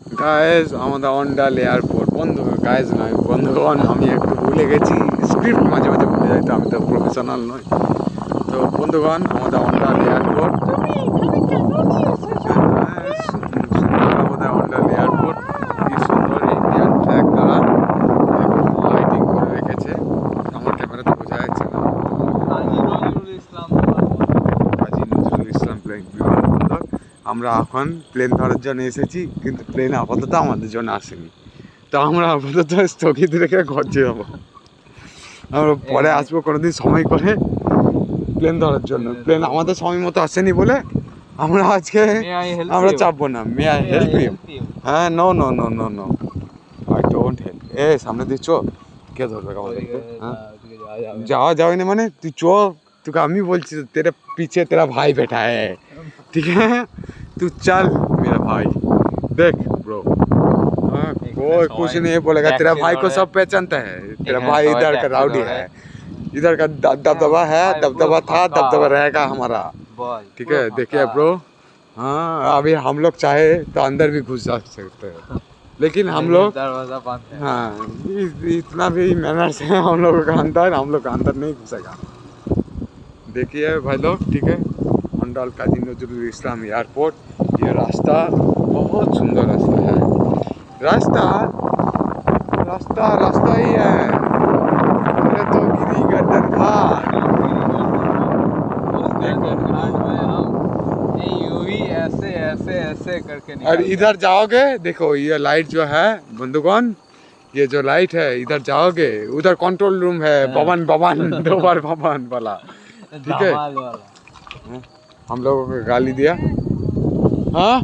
Guys আমাদের Andal airport guys নয় বন্ধুগণ, আমি একটু ভুলে গেছি, স্ক্রিপ্ট মাঝে মাঝে ভুলে যাই, তো আমি তো প্রফেশনাল নই। তো বন্ধুগণ আমাদের অন্ডাল এয়ারপোর্ট, আমাদের অন্ডাল এয়ারপোর্ট কি সুন্দর ইন্ডিয়ান ফ্ল্যাগ দ্বারা লাইটিং করে রেখেছে। আমার ক্যামেরাতে বোঝা যাচ্ছে না। কাজী নজরুল ইসলাম বিমানবন্দর। আমরা এখন প্লেন ধরার জন্য এসেছি, কিন্তু প্লেন আপাতত আমাদের জন্য আসেনি, তো আমরা আপাতত স্থগিত রেখে ঘরে যাবো। আমরা পরে আসবো কোনোদিন সময় করে প্লেন ধরার জন্য। প্লেন আমাদের সময় মতো আসেনি বলে আমরা আজকে আমরা চাপবো না। May I help you? হ্যাঁ, no no no no no, I don't help. সামনে দিয়ে চো, কে ধরবে আমাদেরকে? হ্যাঁ, যাওয়া যাবে না মানে তুই চো, তোকে আমি বলছি তেরে পিছে तेरा भाई बैठा है, ठीक है? तू चल मेरा भाई, देख ब्रो, कोई कुछ नहीं बोलेगा, तेरा भाई को सब पहचानता है। तेरा भाई इधर का राउडी है, इधर का दबदबा है, दबदबा था, दबदबा रहेगा हमारा, ठीक है? देखिए ब्रो, हाँ अभी हम लोग चाहे तो अंदर भी घुस जा सकते हैं, लेकिन हम लोग हाँ इतना भी मैनर्स है हम लोगों का अंदर नहीं घुसेगा। देखिए भाई लोग, ठीक है, अंडाल काजी नजरुल इस्लाम एयरपोर्ट। ये रास्ता बहुत सुंदर रास्ता है, रास्ता रास्ता रास्ता ही है। ये तो गिरी गर्दन घाट, ऐसे ऐसे ऐसे करके और इधर जाओगे देखो ये लाइट जो है बंधुगण, ये जो लाइट है इधर जाओगे, उधर कंट्रोल रूम है, भवन भवन दो बार भवन वाला, ठीक है? हम लोगों को गाली दिया, हाँ